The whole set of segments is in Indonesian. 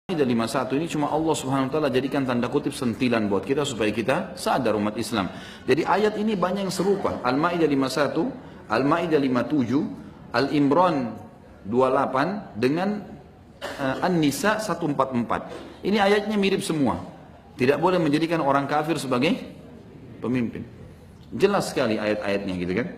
Al-Maidah 51 ini cuma Allah Subhanahu wa taala jadikan tanda kutip sentilan buat kita supaya kita sadar umat Islam. Jadi ayat ini banyak yang serupa. Al-Maidah 51, Al-Maidah 57, Al-Imran 28 dengan An-Nisa 144. Ini ayatnya mirip semua. Tidak boleh menjadikan orang kafir sebagai pemimpin. Jelas sekali ayat-ayatnya gitu kan.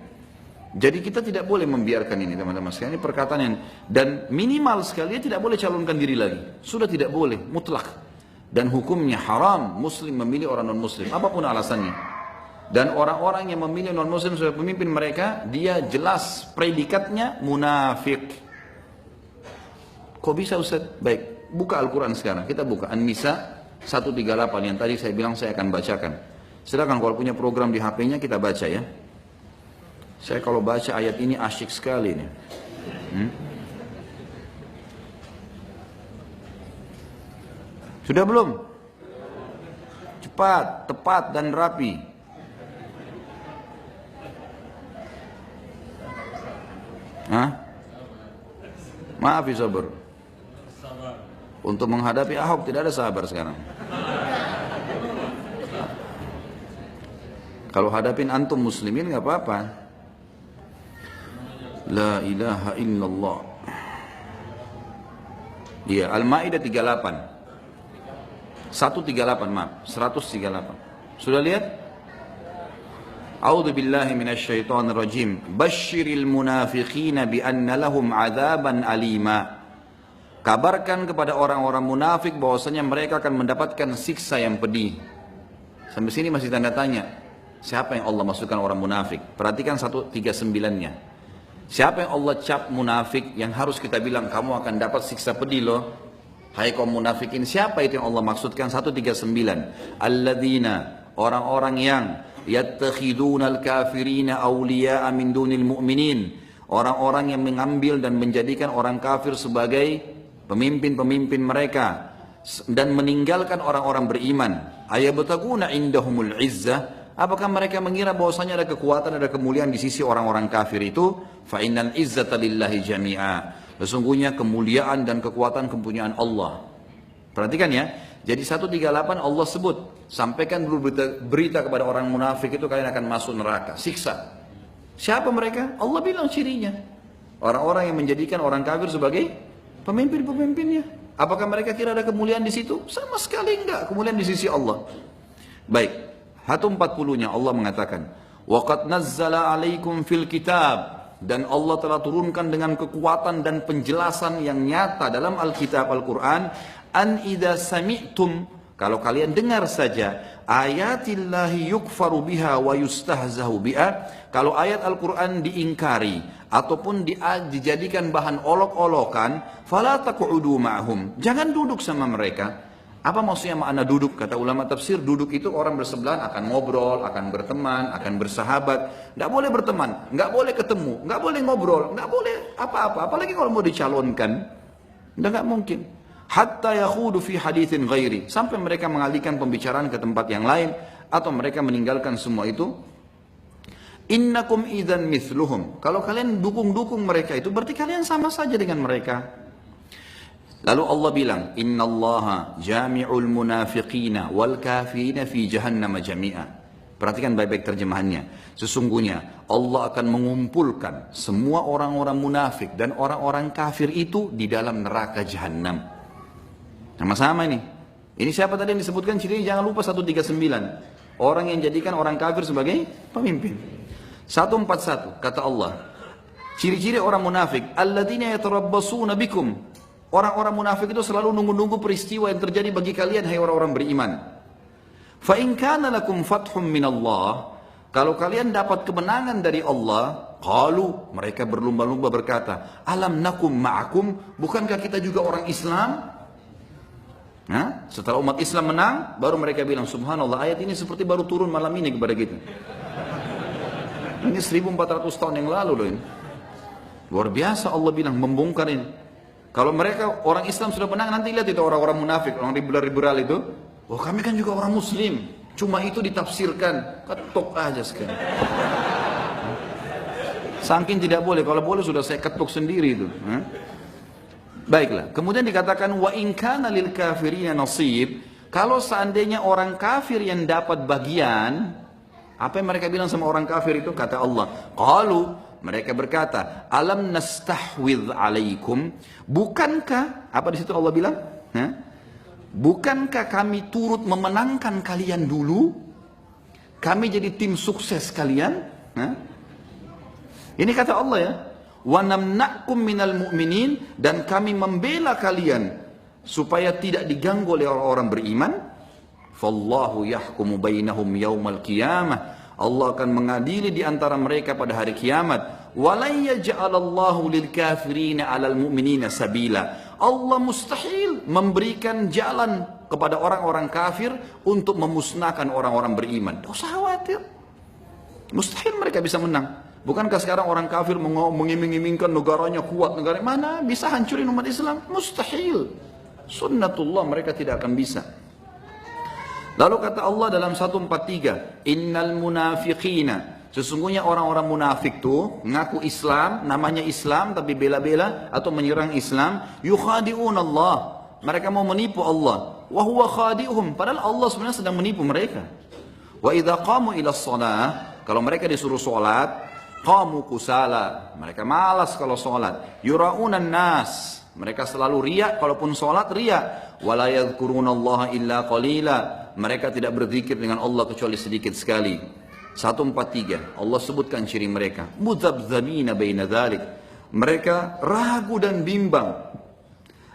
Jadi kita tidak boleh membiarkan ini teman-teman sekalian. Ini perkataan yang, dan minimal sekali dia tidak boleh calonkan diri lagi. Sudah tidak boleh, mutlak. Dan hukumnya haram muslim memilih orang non-muslim, apapun alasannya. Dan orang-orang yang memilih non-muslim sebagai pemimpin mereka, dia jelas predikatnya munafik. Kok bisa Ustaz? Baik, buka Al-Quran sekarang. Kita buka An-Nisa 138 yang tadi saya bilang saya akan bacakan. Silakan kalau punya program di HP-nya kita baca ya. Saya kalau baca ayat ini asyik sekali nih. Sudah belum? Cepat, tepat dan rapi. Hah? Maaf ya sabar. Untuk menghadapi Ahok tidak ada sabar sekarang. Kalau hadapin antum muslimin nggak apa-apa. La ilaha illallah. Iya, Al-Maidah 38. 138 maaf, 138. Sudah lihat? A'udzu billahi minasyaitonir rajim. Basyiril munafiqina bi anna lahum 'adzaban alima. Kabarkan kepada orang-orang munafik bahwasanya mereka akan mendapatkan siksa yang pedih. Sampai sini masih tanda tanya. Siapa yang Allah masukkan orang munafik? Perhatikan 139-nya. Siapa yang Allah cap munafik yang harus kita bilang kamu akan dapat siksa pedih loh? Hai kaum munafikin, siapa itu yang Allah maksudkan? 139. Alladzina, orang-orang yang yattakhidunal kafirina awliya'a min dunil mu'minin. Orang-orang yang mengambil dan menjadikan orang kafir sebagai pemimpin-pemimpin mereka dan meninggalkan orang-orang beriman. Ayabtaguna indahumul izzah. Apakah mereka mengira bahwasanya ada kekuatan, ada kemuliaan di sisi orang-orang kafir itu? Fa innal izzata lillahi jami'a. Sesungguhnya kemuliaan dan kekuatan kepunyaan Allah. Perhatikan ya. Jadi 138 Allah sebut, sampaikan dulu berita kepada orang munafik itu kalian akan masuk neraka, siksa. Siapa mereka? Allah bilang cirinya. Orang-orang yang menjadikan orang kafir sebagai pemimpin-pemimpinnya. Apakah mereka kira ada kemuliaan di situ? Sama sekali enggak, kemuliaan di sisi Allah. Baik. 140-nya Allah mengatakan, وَقَدْ نَزَّلَ عَلَيْكُمْ فِي الْكِتَابِ, dan Allah telah turunkan dengan kekuatan dan penjelasan yang nyata dalam Alkitab Al-Quran, an idza sami'tum, kalau kalian dengar saja, ayatillahi yukfaru biha wa yustahzahu biha, kalau ayat Al-Quran diingkari ataupun dijadikan bahan olok-olokan, fala taq'udu ma'hum, jangan duduk sama mereka. Apa maksudnya makna duduk? Kata ulama tafsir, duduk itu orang bersebelahan akan ngobrol, akan berteman, akan bersahabat. Nggak boleh berteman, nggak boleh ketemu, nggak boleh ngobrol, nggak boleh apa-apa. Apalagi kalau mau dicalonkan, nggak mungkin. Hatta yakhudu fi haditsin ghairi, sampai mereka mengalihkan pembicaraan ke tempat yang lain atau mereka meninggalkan semua itu. Innakum idzan mithluhum, kalau kalian dukung mereka itu berarti kalian sama saja dengan mereka. Lalu Allah bilang, innallaha jami'ul munafiqina wal kafirina fi jahannam jami'a. Perhatikan baik-baik terjemahannya. Sesungguhnya Allah akan mengumpulkan semua orang-orang munafik dan orang-orang kafir itu di dalam neraka jahannam. Sama-sama ini. Ini siapa tadi yang disebutkan cirinya? Jangan lupa 139. Orang yang jadikan orang kafir sebagai pemimpin. 141 kata Allah. Ciri-ciri orang munafik, alladzina yatarabbasuna bikum. Orang-orang munafik itu selalu nunggu-nunggu peristiwa yang terjadi bagi kalian, hai orang-orang beriman. Fa in kana lakum fathum minallah, kalau kalian dapat kemenangan dari Allah, qalu, mereka berlumba-lumba berkata, alam nakum ma'akum, bukankah kita juga orang Islam? Nah, setelah umat Islam menang, baru mereka bilang, subhanallah, ayat ini seperti baru turun malam ini kepada kita. Ini 1400 tahun yang lalu loh ini. Luar biasa Allah bilang, membongkar ini. Kalau mereka orang Islam sudah menang, nanti lihat itu orang-orang munafik, orang liberal itu. Oh kami kan juga orang Muslim, cuma itu ditafsirkan, ketuk aja sekarang. Saking tidak boleh, kalau boleh sudah saya ketuk sendiri itu. Baiklah, kemudian dikatakan wa in kana lil kafirina nasib, kalau seandainya orang kafir yang dapat bagian, apa yang mereka bilang sama orang kafir itu? Kata Allah, qalu, mereka berkata, alam nastahwidh alaikum, bukankah, apa di situ Allah bilang? Bukankah kami turut memenangkan kalian dulu? Kami jadi tim sukses kalian? Ini kata Allah ya. Wa namna'kum minal mu'minin, dan kami membela kalian supaya tidak diganggu oleh orang-orang beriman. Fallahu yahkumu bainahum yaumal qiyamah, Allah akan mengadili di antara mereka pada hari kiamat. Walan yaj'alallahu lil kafirina 'alal mu'minina sabila, Allah mustahil memberikan jalan kepada orang-orang kafir untuk memusnahkan orang-orang beriman. Tidak usah khawatir, mustahil mereka bisa menang. Bukankah sekarang orang kafir mengiming-imingkan negaranya kuat, negara mana bisa hancurin umat Islam? Mustahil. Sunnatullah, mereka tidak akan bisa. Lalu kata Allah dalam 143, innal munafiqina, sesungguhnya orang-orang munafik tuh ngaku Islam, namanya Islam tapi bela-bela atau menyerang Islam, yukhadi'un Allah, mereka mau menipu Allah, wa huwa khadi'uhum, padahal Allah sebenarnya sedang menipu mereka. Wa idza qamu ila shalah, kalau mereka disuruh salat, qamu kusala, mereka malas kalau salat. Yura'unan nas, mereka selalu riak, kalaupun salat riak. Wala yadhkurunallaha illa qalila, mereka tidak berzikir dengan Allah kecuali sedikit sekali. 143, Allah sebutkan ciri mereka. Mudzabzabina baina dzalik, mereka ragu dan bimbang.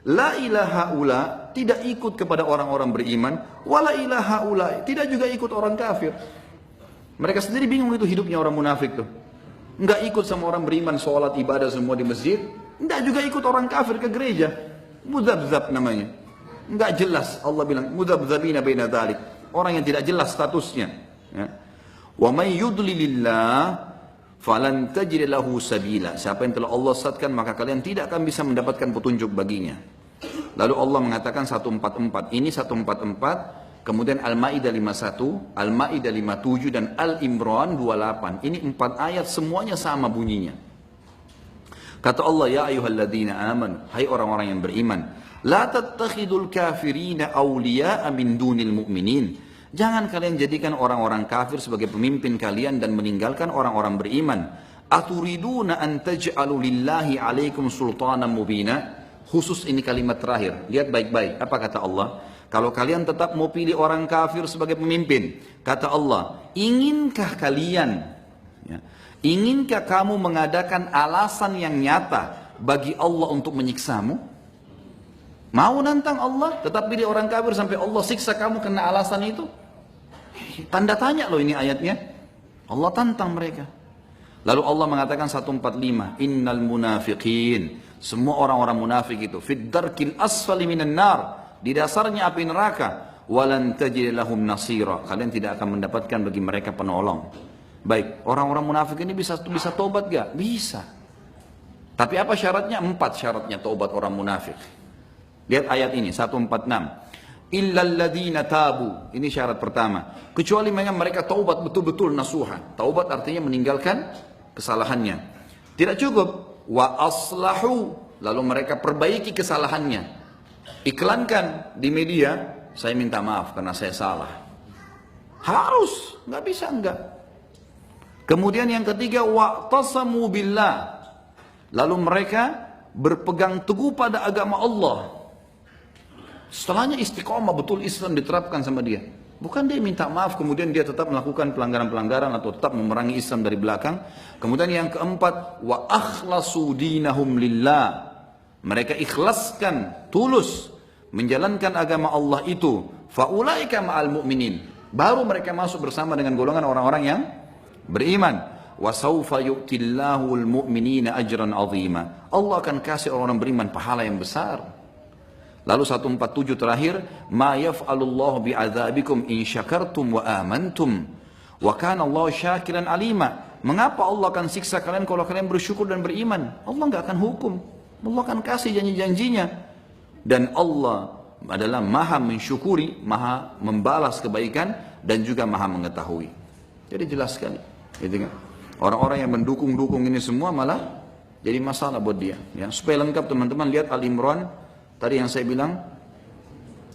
La ilaha ula, tidak ikut kepada orang-orang beriman. Wala ilaha ula, tidak juga ikut orang kafir. Mereka sendiri bingung itu hidupnya orang munafik tuh. Enggak ikut sama orang beriman, sholat, ibadah semua di masjid. Enggak juga ikut orang kafir ke gereja. Mudzabzab namanya. Enggak jelas, Allah bilang mudzabzabina baina dzalik, orang yang tidak jelas statusnya ya. Wa may yudlilillah falan tajid lahu sabila, siapa yang telah Allah sesatkan maka kalian tidak akan bisa mendapatkan petunjuk baginya. Lalu Allah mengatakan 144, ini 144, kemudian Al-Maidah 51, Al-Maidah 57 dan Al-Imran 28. Ini 4 ayat semuanya sama bunyinya. Kata Allah, ya ayyuhalladzina amanu, hai orang-orang yang beriman, la tattakhidul kafirina awliya'a min dunil mu'minin, jangan kalian jadikan orang-orang kafir sebagai pemimpin kalian dan meninggalkan orang-orang beriman. Aturiduna an taj'alu lillahi alaikum sultanan mubina, khusus ini kalimat terakhir, lihat baik-baik apa kata Allah. Kalau kalian tetap mau pilih orang kafir sebagai pemimpin, kata Allah, inginkah kalian, inginkah kamu mengadakan alasan yang nyata bagi Allah untuk menyiksamu? Mau nantang Allah, tetap pilih orang kafir sampai Allah siksa kamu kena alasan itu? Tanda tanya loh ini ayatnya. Allah tantang mereka. Lalu Allah mengatakan 145, innal munafiqin, semua orang-orang munafik itu, fid darkil asfali minan nar, di dasarnya api neraka. Walan tajid lahum nasira, kalian tidak akan mendapatkan bagi mereka penolong. Baik, orang-orang munafik ini bisa tobat gak? Bisa. Tapi apa syaratnya? 4 syaratnya tobat orang munafik. Lihat ayat ini 146. Illal ladzina tabu, ini syarat pertama. Kecuali mereka taubat betul-betul nasuha. Taubat artinya meninggalkan kesalahannya. Tidak cukup. Wa aslahu, lalu mereka perbaiki kesalahannya. Iklankan di media, saya minta maaf karena saya salah. Harus, nggak bisa enggak. Kemudian yang ketiga, wa'tasamu billah, lalu mereka berpegang teguh pada agama Allah. Setelahnya istiqomah betul Islam diterapkan sama dia. Bukan dia minta maaf kemudian dia tetap melakukan pelanggaran-pelanggaran atau tetap memerangi Islam dari belakang. Kemudian yang keempat, wa akhlasu dinahum lillah, mereka ikhlaskan, tulus menjalankan agama Allah itu. Faulaika ma'al mu'minin, baru mereka masuk bersama dengan golongan orang-orang yang beriman. Wa sawfa yu'tillahu al-mu'minina ajran 'azima, Allah akan kasih orang-orang beriman pahala yang besar. Lalu 147 terakhir, ma yaf'alullahu bi'adzabikum in syakartum wa amantum wa kana Allah syakiran alima, mengapa Allah akan siksa kalian kalau kalian bersyukur dan beriman? Allah enggak akan hukum, Allah akan kasih janji-janjinya. Dan Allah adalah maha mensyukuri, maha membalas kebaikan, dan juga maha mengetahui. Jadi jelas sekali, gitu kan? Orang-orang yang mendukung-dukung ini semua malah Jadi masalah buat dia. Ya, supaya lengkap teman-teman lihat Al-Imran tadi yang saya bilang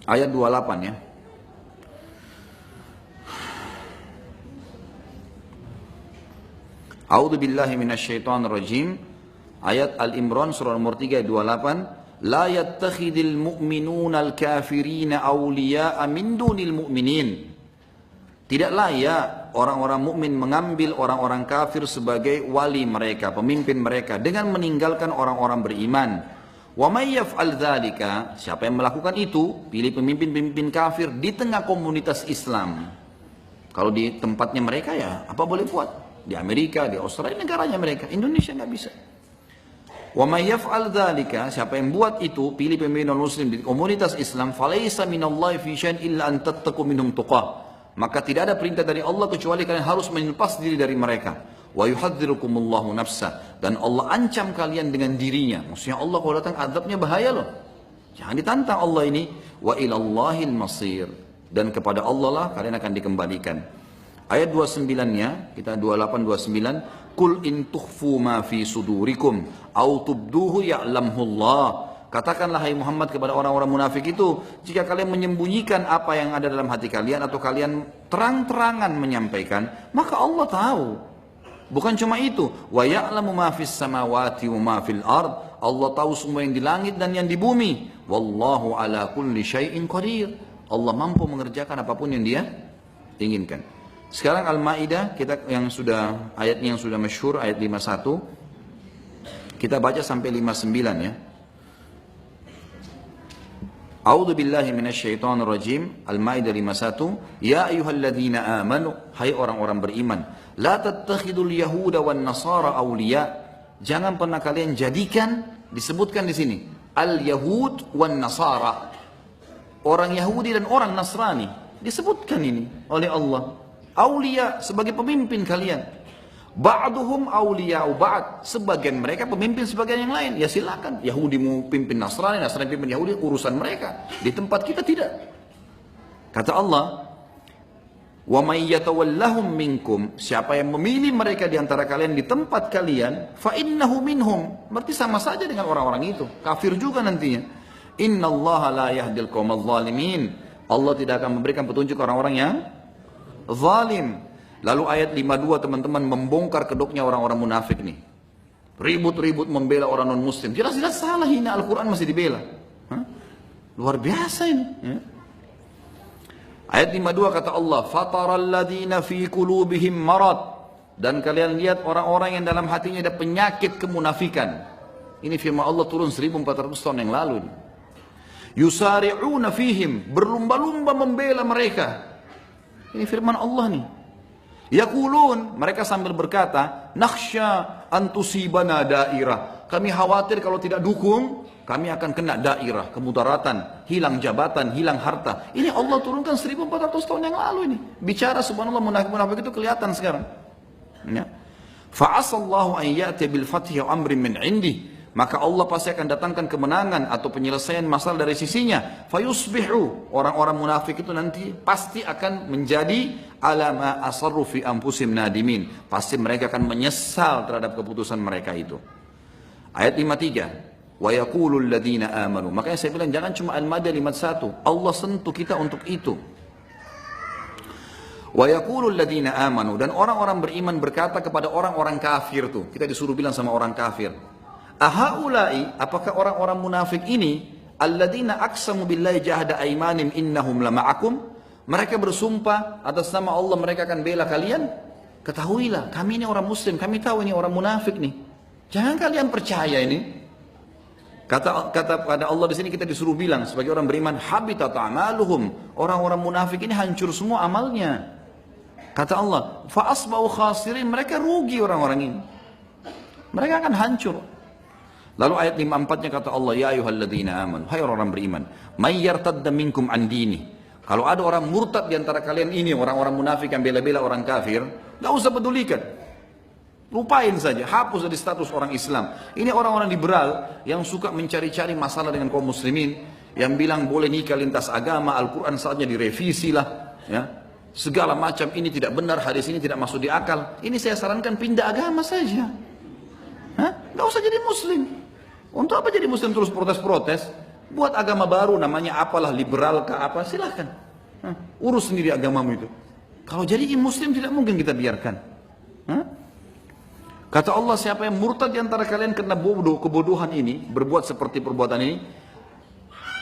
ayat 28 ya. A'udzu billahi minasyaitonir rajim. Ayat Al-Imran surah nomor 3 ayat 28. La yattakhidul mu'minuna al-kafirina awliya'a min dunil mu'minin. Tidaklah ya orang-orang mukmin mengambil orang-orang kafir sebagai wali mereka, pemimpin mereka dengan meninggalkan orang-orang beriman. Wa may yaf'al dzalika, siapa yang melakukan itu, pilih pemimpin-pemimpin kafir di tengah komunitas Islam. Kalau di tempatnya mereka ya apa boleh buat? Di Amerika, di Australia negaranya mereka, Indonesia nggak bisa. Wa may yaf'al dzalika, siapa yang buat itu, pilih pemimpin non-muslim di komunitas Islam, falaysa minallahi fi syai'in illa an tattaqu minhum tuqah. Maka tidak ada perintah dari Allah kecuali kalian harus menyelepas diri dari mereka. Wa yuhadzirukumullahu nafsa, dan Allah ancam kalian dengan dirinya. Maksudnya Allah kalau datang azabnya bahaya loh. Jangan ditantang Allah ini. Wa ilallahil masir, dan kepada Allah lah kalian akan dikembalikan. Ayat 29-nya, kita 28 29, Qul in tukhfu ma fi sudurikum au tubduhu ya'lamhullah. Katakanlah hai Muhammad kepada orang-orang munafik itu, jika kalian menyembunyikan apa yang ada dalam hati kalian atau kalian terang-terangan menyampaikan, maka Allah tahu. Bukan cuma itu, wa ya'lamu ma fis samawati wa ma fil ard. Allah tahu semua yang di langit dan yang di bumi. Wallahu ala kulli syai'in qadir. Allah mampu mengerjakan apapun yang Dia inginkan. Sekarang Al-Maidah, kita yang sudah ayatnya yang sudah masyhur, ayat 51. Kita baca sampai 59 ya. A'udzu billahi minasyaitonir rajim. Al-Maidah 51. Ya ayyuhalladzina amanu, hai orang-orang beriman, la tattakhidul yahuda wan nasara awliya. Jangan pernah kalian jadikan, disebutkan di sini, al-yahud wan nasara. Orang Yahudi dan orang Nasrani disebutkan ini oleh Allah. Awliya sebagai pemimpin kalian. Ba'duhum awliya'u ba'd, sebagian mereka pemimpin sebagian yang lain. Ya silakan, Yahudi mau pimpin Nasrani, Nasrani pimpin Yahudi, urusan mereka. Di tempat kita tidak. Kata Allah, wa may yatawallahum minkum, siapa yang memilih mereka di antara kalian di tempat kalian, fa innahu minhum, berarti sama saja dengan orang-orang itu, kafir juga nantinya. Innallaha la yahdil qaumadz zalimin. Allah tidak akan memberikan petunjuk orang-orang yang zalim. Lalu ayat 52 teman-teman membongkar kedoknya orang-orang munafik nih. Ribut-ribut membela orang non-muslim. Jelas-jelas salah, hina Al-Quran masih dibela. Hah? Luar biasa ini. Ya. Ayat 52 kata Allah, fataralladina fi qulubihim marad. Dan kalian lihat orang-orang yang dalam hatinya ada penyakit kemunafikan. Ini firman Allah turun 1400 tahun yang lalu. Yusari'una fihim, berlumba-lumba membela mereka. Ini firman Allah nih. Yaqulun, mereka sambil berkata, nakhsha an tusibana dairah. Kami khawatir kalau tidak dukung, kami akan kena dairah, kemudaratan, hilang jabatan, hilang harta. Ini Allah turunkan 1400 tahun yang lalu ini. Bicara subhanallah munafik-munafik itu kelihatan sekarang. Ya. Fa'asallahu an ya'ti bil fathi wa amrin min indi. Maka Allah pasti akan datangkan kemenangan atau penyelesaian masalah dari sisinya. Fayusbihu, orang-orang munafik itu nanti pasti akan menjadi alama asarru fi anfusim nadimin. Pasti mereka akan menyesal terhadap keputusan mereka itu. Ayat 53. Wa yaqulul ladzina amanu. Makanya saya bilang jangan cuma Al-Maidah 51. Allah sentuh kita untuk itu. Wa yaqulul ladzina amanu, dan orang-orang beriman berkata kepada orang-orang kafir tuh. Kita disuruh bilang sama orang kafir. Ahaulai, apakah orang-orang munafik ini, alladzina aqsamu billahi jahda aimanim innahum lama'akum, mereka bersumpah atas nama Allah mereka akan bela kalian. Ketahuilah, kami ini orang muslim, kami tahu ini orang munafik nih. Jangan kalian percaya ini. Kata pada Allah di sini kita disuruh bilang sebagai orang beriman, habitat a'maluhum, orang-orang munafik ini hancur semua amalnya. Kata Allah, fa asba'u khasirin, mereka rugi orang-orang ini. Mereka akan hancur. Lalu ayat 54-nya kata Allah, ya ayyuhalladzina amanu, hai orang-orang beriman, may yartadda minkum an dini. Kalau ada orang murtad di antara kalian ini, orang-orang munafik yang bela-bela orang kafir, enggak usah pedulikan. Lupain saja, hapus dari status orang Islam. Ini orang-orang liberal yang suka mencari-cari masalah dengan kaum muslimin, yang bilang boleh nikah lintas agama, Al-Quran saatnya direvisi lah, ya. Segala macam ini tidak benar, hadis ini tidak masuk di akal. Ini saya sarankan pindah agama saja. Hah? nggak usah jadi muslim. Untuk apa jadi muslim terus protes-protes? Buat agama baru namanya apalah, liberal kah apa, silahkan. Urus sendiri agamamu itu. Kalau jadi muslim tidak mungkin kita biarkan. Kata Allah, siapa yang murtad di antara kalian karena kebodohan ini, berbuat seperti perbuatan ini,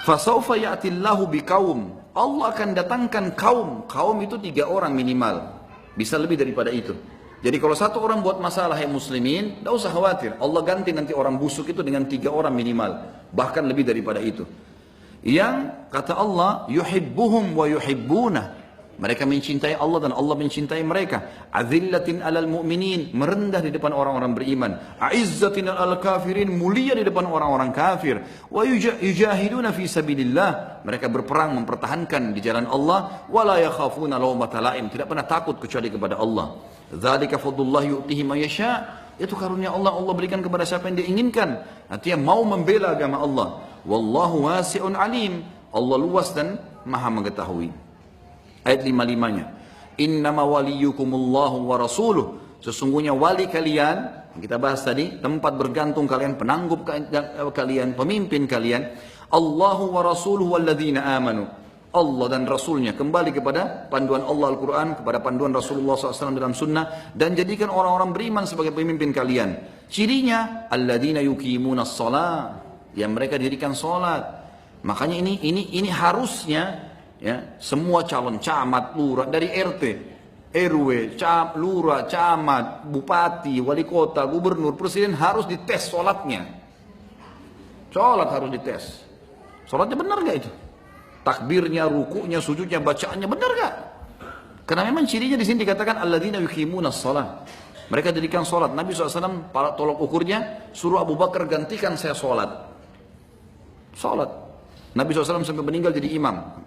fasaufa ya'tillahu biqaum. Allah akan datangkan kaum. Kaum itu 3 orang minimal. Bisa lebih daripada itu. Jadi kalau 1 orang buat masalah yang muslimin, tidak usah khawatir. Allah ganti nanti orang busuk itu dengan 3 orang minimal. Bahkan lebih daripada itu. Yang kata Allah, yuhibbuhum wa yuhibbuna. Mereka mencintai Allah dan Allah mencintai mereka. Azillatin alal mu'minin, merendah di depan orang-orang beriman. Aizzatin alal kafirin, mulia di depan orang-orang kafir. Wa yujahiduna fi sabilillah, mereka berperang mempertahankan di jalan Allah. Wa la yakhafuna lawmata laim, tidak pernah takut kecuali kepada Allah. Dzalika fadlullah yu'tihi man yasha. Itu karunia Allah, Allah berikan kepada siapa yang dia inginkan. Artinya mau membela agama Allah. Wallahu wasi'un alim, Allah luas dan maha mengetahui. Ayat 55-nya. Innama waliyukumullahu wa rasuluh. Sesungguhnya wali kalian, yang kita bahas tadi, tempat bergantung kalian, penanggup kalian, pemimpin kalian, Allahu wa rasuluhu walladzina amanu. Allah dan Rasulnya, kembali kepada panduan Allah Al-Quran, kepada panduan Rasulullah SAW dalam sunnah, dan jadikan orang-orang beriman sebagai pemimpin kalian. Cirinya, alladzina yuqimuna shalah, yang mereka dirikan salat. Makanya ini harusnya, ya, semua calon camat, lurah, dari RT, RW, lurah, camat, bupati, wali kota, gubernur, presiden harus dites sholatnya. Sholat harus dites. Sholatnya benar gak itu? Takbirnya, rukunya, sujudnya, bacaannya benar gak? Karena memang cirinya di sini dikatakan alladzina yuqimuna shalah. Mereka dirikan sholat. Nabi SAW para tolok ukurnya suruh Abu Bakar gantikan saya sholat. Sholat. Nabi SAW sampai meninggal jadi imam.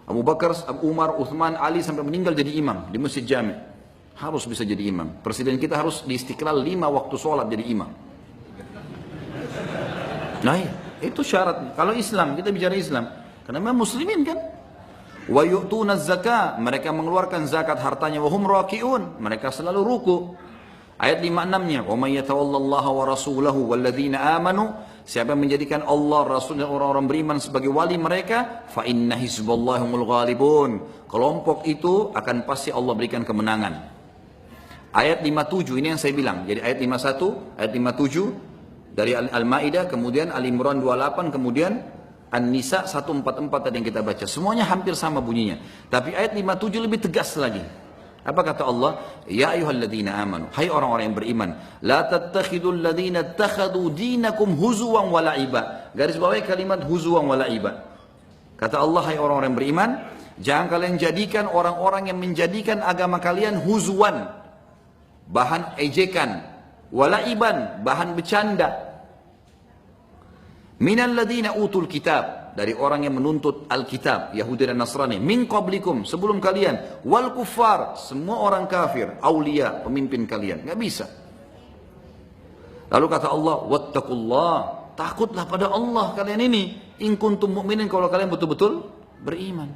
Abu Bakar, Abu Umar, Uthman, Ali sampai meninggal jadi imam di Masjid Jami. Harus bisa jadi imam. Presiden kita harus di Istiqlal 5 waktu sholat jadi imam. Nah itu syarat. Kalau Islam, kita bicara Islam. Karena memang muslimin kan. Wa yu'tuna zakah, mereka mengeluarkan zakat hartanya. Wa hum raki'un, mereka selalu ruku. Ayat 56-nya, wa may yatawallallaha wa rasulahu walladzina amanu, siapa yang menjadikan Allah, Rasul dan orang-orang beriman sebagai wali mereka, fa inna hizballahi humul ghalibun. Kelompok itu akan pasti Allah berikan kemenangan. Ayat 57 ini yang saya bilang. Jadi ayat 51, ayat 57 dari Al-Maidah, kemudian Al-Imran 28, kemudian An-Nisa 144 tadi yang kita baca. Semuanya hampir sama bunyinya. Tapi ayat 57 lebih tegas lagi. Apa kata Allah? Ya ayyuhalladzina amanu, hai orang-orang yang beriman, la tattakhidul ladzina ittakhadhu dinakum huzuwan wa la'iba. Garis bawahi kalimat huzuwan wa la'iba. Kata Allah, hai orang-orang yang beriman, jangan kalian jadikan orang-orang yang menjadikan agama kalian huzuwan, bahan ejekan, wa la'iban, bahan bercanda. Minal ladzina utul kitab, dari orang yang menuntut Alkitab, Yahudi dan Nasrani, min qablikum, sebelum kalian, wal kuffar, semua orang kafir, aulia, pemimpin kalian, nggak bisa. Lalu kata Allah, wattaqullah, takutlah pada Allah kalian ini, in kuntum mu'minin, kalau kalian betul-betul beriman.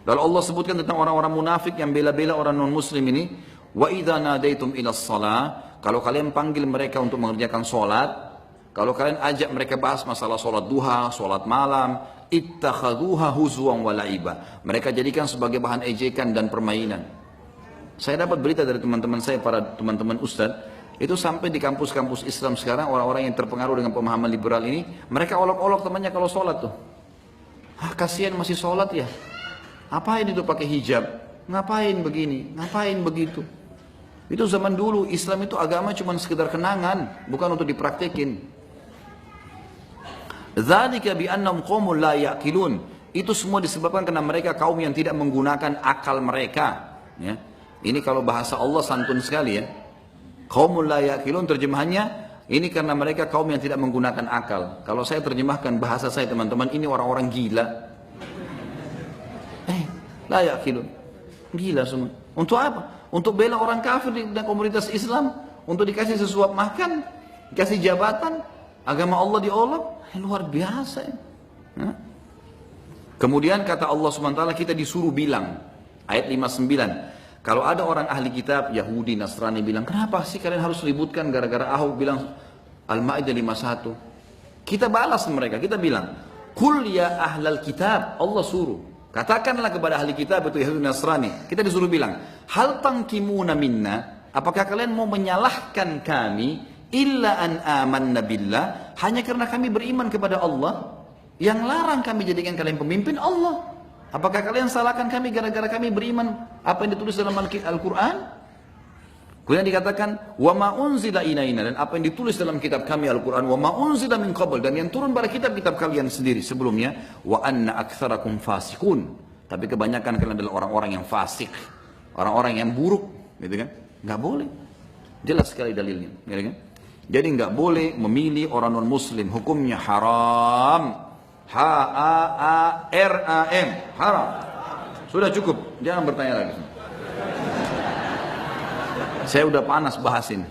Lalu Allah sebutkan tentang orang-orang munafik yang bela-bela orang non-muslim ini, wa idza nadaitum ila shalah, kalau kalian panggil mereka untuk mengerjakan salat, kalau kalian ajak mereka bahas masalah sholat duha, sholat malam, ittakhaduha huzwan wa la'iba. Mereka jadikan sebagai bahan ejekan dan permainan. Saya dapat berita dari teman-teman saya, para teman-teman ustadz, itu sampai di kampus-kampus Islam sekarang, orang-orang yang terpengaruh dengan pemahaman liberal ini, mereka olok-olok temannya kalau sholat tuh. Kasihan masih sholat ya? Ngapain itu pakai hijab? Ngapain begini? Ngapain begitu? Itu zaman dulu, Islam itu agama cuma sekedar kenangan, bukan untuk dipraktekin. Dzalika bi annahum qaumun la yaqilun. Itu semua disebabkan karena mereka kaum yang tidak menggunakan akal mereka, ya. Ini kalau bahasa Allah santun sekali ya. Qaumul la yaqilun terjemahannya ini karena mereka kaum yang tidak menggunakan akal. Kalau saya terjemahkan bahasa saya teman-teman, ini orang-orang gila. La yaqilun. Gila semua. Untuk apa? Untuk bela orang kafir di komunitas Islam, untuk dikasih sesuap makan, dikasih jabatan, agama Allah diolok. Luar biasa ya. Kemudian kata Allah SWT, kita disuruh bilang, ayat 59, kalau ada orang ahli kitab, Yahudi, Nasrani bilang, kenapa sih kalian harus ributkan gara-gara Ahok bilang Al-Ma'idah 51. Kita balas mereka, kita bilang, "Qul ya ahlal kitab," Allah suruh. Katakanlah kepada ahli kitab itu Yahudi Nasrani. Kita disuruh bilang, "Hal tangkimuna minna?" Apakah kalian mau menyalahkan kami illa an amanna billah, hanya karena kami beriman kepada Allah? Yang larang kami jadikan kalian pemimpin Allah. Apakah kalian salahkan kami gara-gara kami beriman apa yang ditulis dalam Al-Quran? Kemudian dikatakan wa ma unzila ilaina, dan apa yang ditulis dalam kitab kami Al-Quran, wa ma unzila min qabl, dan yang turun pada kitab-kitab kalian sendiri sebelumnya, wa anna aktsarakum fasiqun, tapi kebanyakan kalian adalah orang-orang yang fasik, orang-orang yang buruk, gitu kan? Nggak boleh. Jelas sekali dalilnya, gitu kan? Jadi nggak boleh memilih orang non muslim, hukumnya haram. H-A-A-R-A-M, haram. Sudah cukup, jangan bertanya lagi. Saya udah panas bahasin.